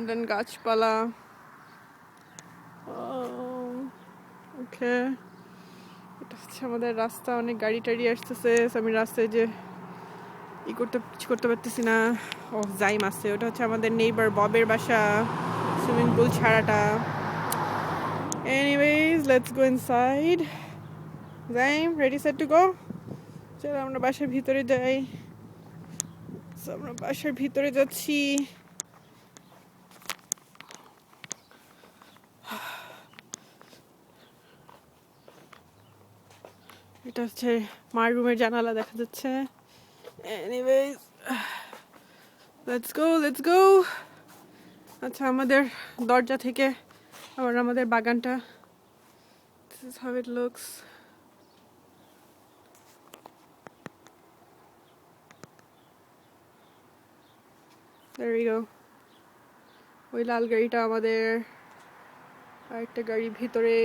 দেন গাছপালা। ওকে, এটা হচ্ছে আমাদের রাস্তা, অনেক গাড়ি টাড়ি আসতেছে। আমি রাস্তায় যে কিছু করতে পারতেছি না। ও জাইম আছে, ওটা হচ্ছে আমাদের নেইবার ববের বাসা, সুইমিং পুল ছাড়াটা। Anyways, let's go inside. Zaim, ready set to go? চলো আমরা বাসার ভিতরে যাই। আমরা বাসার ভিতরে যাচ্ছি। এটা হচ্ছে মার রুমের জানালা, দেখা যাচ্ছে। Anyways, let's go, let's go. আচ্ছা, আমাদের দরজা থেকে আবার আমাদের বাগানটা, this is how it looks. There we go. ওই লাল গাড়িটা আমাদের, আরেকটা গাড়ি ভিতরে।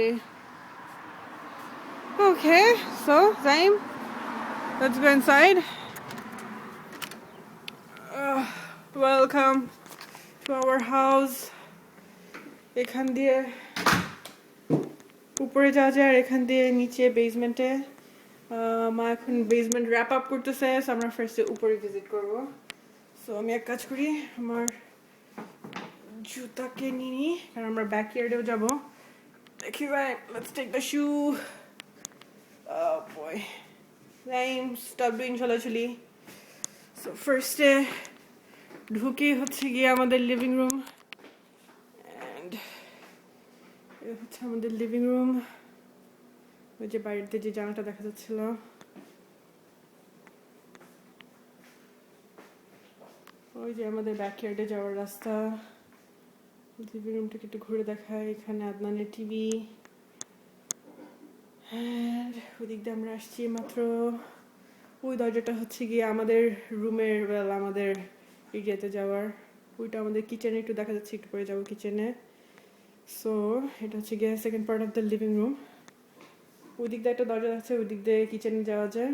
Okay, so Zaim, let's go inside. Welcome to our house. এখান দিয়ে উপরে যাওয়া যায়, আর এখান দিয়ে নিচে বেসমেন্টে। মা এখন বেসমেন্ট র্যাপ আপ করতেছে, আমরা ফার্স্টে উপরে ভিজিট করব। সো আমি এক কাজ করি, আমার জুতাকে নিয়ে নিই, কারণ আমরা ব্যাকইয়ার্ডেও যাব। দেখি ভাই, let's take the shoe. Oh boy. Zaim, stop doing চলাচলি। সো ফার্স্টে ঢুকে হচ্ছে গিয়ে আমাদের লিভিং রুম, অ্যান্ড হচ্ছে আমাদের লিভিং রুম। ওই যে বাইরেতে যে জানালাটা দেখা যাচ্ছিল, ওই যে আমাদের ব্যাকইয়ার্ডে যাওয়ার রাস্তা। লিভিং রুমটাকে একটু ঘুরে দেখায়। এখানে আদনানের টিভি, আর ওদিক দিয়ে আমরা আসছি মাত্র। ওই দরজাটা হচ্ছে গিয়ে আমাদের রুমের, আমাদের এরিয়াতে যাওয়ার। ওইটা আমাদের কিচেনে একটু দেখা যাচ্ছে, একটু পরে যাবো কিচেনে। সো এটা হচ্ছে গিয়ে second part of the living room. ওই দিক দিয়ে একটা দরজা আছে, ওই দিক দিয়ে কিচেনে যাওয়া যায়।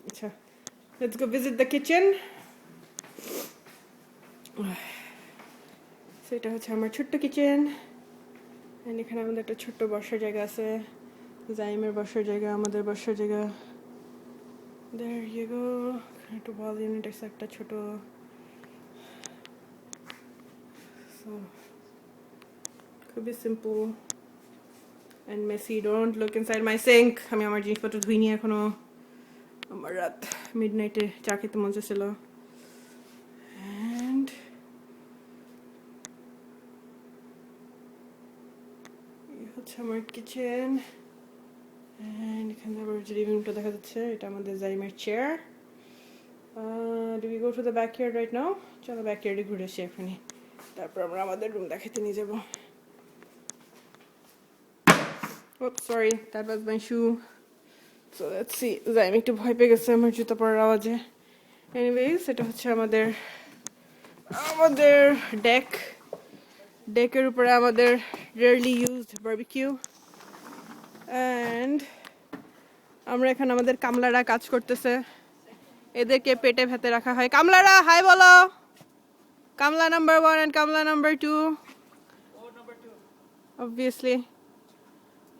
আচ্ছা, let's go visit the kitchen. সেটা হচ্ছে আমার ছোট্ট কিচেন, অ্যান্ড এখানে আমাদের একটা ছোট্ট বসার জায়গা আছে। জাইমের বসার জায়গা, আমাদের বসার জায়গা। There you go. একটু ওয়াল ইউনিট আছে একটা ছোট। So খুবই simple and messy. Don't look inside my sink. আমি আমার জিনিসপত্র ধুইনি এখনো। আমার রাত মিডনাইটে চা খেতে মন চাচ্ছিল। অ্যান্ড এই হচ্ছে আমার কিচেন, অ্যান্ড এখানে আবার যে লিভিং রুমটা দেখা যাচ্ছে, এটা আমাদের জাইমের চেয়ার। Do we go to the backyard right now? চলো ব্যাকইয়ার্ডে ঘুরে আসি এখনই, তারপর আমরা আমাদের রুম দেখাতে নিয়ে যাবো। Oops, sorry, that was my shoe. So let's see. জাইম একটু ভয় পেয়ে গেছে আমার জুতা পরার আওয়াজে। এনিওয়েজ, এটা হচ্ছে আমাদের ডেক। ডেকের উপরে আমাদের রেয়ারলি ইউজড বারবিকিউ, অ্যান্ড আমরা এখানে আমাদের কামলারা কাজ করতেছে। এদেরকে পেটে ভেতে রাখা হয়। কামলারা হাই বলো। কামলা নাম্বার 1 and কামলা নাম্বার 2, অবভিয়াসলি।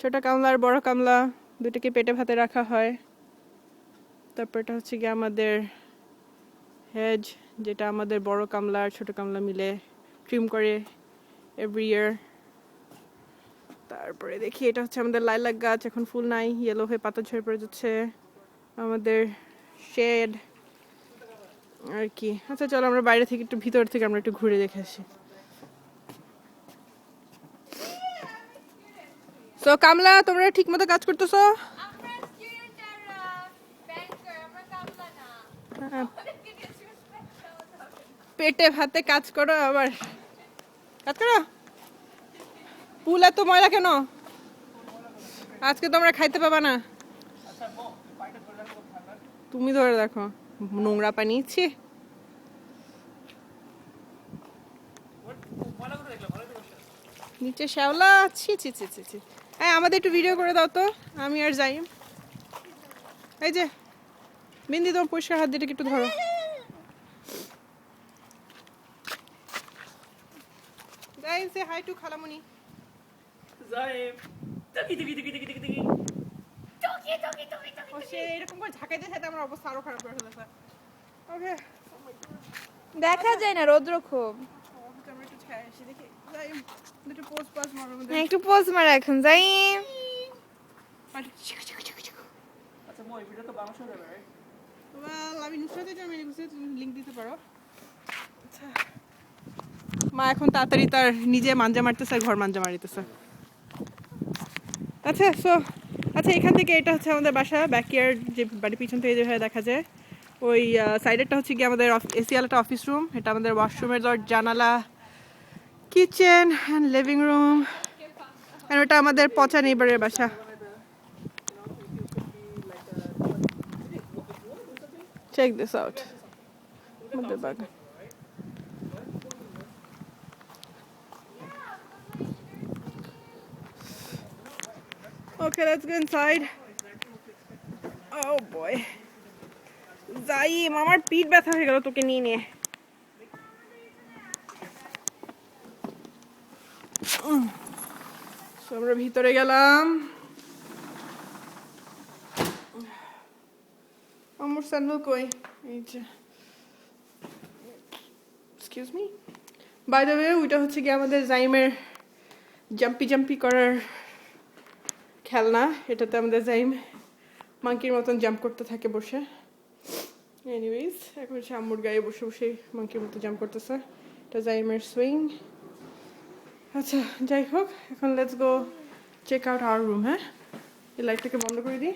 ছোট কামলা আর বড় কামলা দুটোকে পেটে ভাতে রাখা হয়। তারপর এটা হচ্ছে গিয়ে আমাদের হেজ, যেটা আমাদের বড় কামলা আর ছোট কামলা মিলে ট্রিম করে এভরি ইয়ার। তারপরে দেখি, এটা হচ্ছে আমাদের লাইলাক গাছ, এখন ফুল নাই, ইয়েলো হয়ে পাতা ঝরে পড়ে যাচ্ছে। আমাদের শেড আর কি। আচ্ছা চলো আমরা বাইরে থেকে একটু, ভিতর থেকে আমরা একটু ঘুরে দেখে আসি। সো কামলা, তোমরা ঠিক মতো কাজ করতেছো? পেটে ভাতে কাজ করো, আবার কাজ করো। পুল এত ময়লা কেন? আজকে তোমরা খাইতে পাবা না। তুমি ধরে দেখো, নোংরা পানি। ছি, নিচে শ্যাওলা। ছি ছি ছি ছি ছি। হ্যাঁ, আমাদের একটু ভিডিও করে দাও তো, আমি আর যাই। এই যে বিন্দি, তোমার পরিষ্কার হাত দিয়ে একটু ধরো। Zaim, say hi to Khalamuni. Zaim. Toki toki toki toki toki toki. Toki toki toki toki. ও সে এরকম করে ঝাঁকাইতে সাথে আমার অবস্থা আরো খারাপ করে ফেলেছে ওকে দেখা যায় না রৌদ্র খুব আমরা একটু ছায়া এসে দেখি Zaim, একটু পোজ পাস মারার মধ্যে একটু পোজ মারা এখন যাইম আচ্ছা মই ভিডিও তো বাংলাদেশে যাবে রাইট? Well, আমি নুসরাতে জার্মানি গেছি তুমি লিংক দিতে পারো আচ্ছা মা এখন তাড়াতাড়ি তার নিজে মাঞ্জা মারতেছে আর ঘর মাঞ্জা মারিতেছে আচ্ছা আচ্ছা এখান থেকে এটা হচ্ছে আমাদের বাসা ব্যাকইয়ার্ড যে বাড়ির পিছন থেকে যেভাবে দেখা যায় ওই সাইডেরটা হচ্ছে কি আমাদের এসি আলাটা অফিস রুম এটা আমাদের ওয়াশরুমের জানালা কিচেন অ্যান্ড লিভিং রুম আর ওটা আমাদের পচা নেইবারের বাসা চেক দিস আউট মধ্যে বাগান Okay, let's go inside. Oh boy. Zaim, আমার পিঠ ব্যথা হয়ে গেল তোকে নিয়ে নিয়ে আমরা ভিতরে গেলাম আমার স্যান্ডেল কই এই যে excuse me by the way ওইটা হচ্ছে কি আমাদের জাইমের জাম্পি করার খেলনা এটাতে আমাদের জাইম মাংকির মতন জাম্প করতে থাকে বসে এনিওয়েজ এখন সে আম্মুর গায়ে বসে বসে মাংকির মতো জাম্প করতেছে এটা জাইমের সুইং আচ্ছা যাই হোক এখন let's go check out our room হ্যাঁ এই লাইটটাকে বন্ধ করে দিই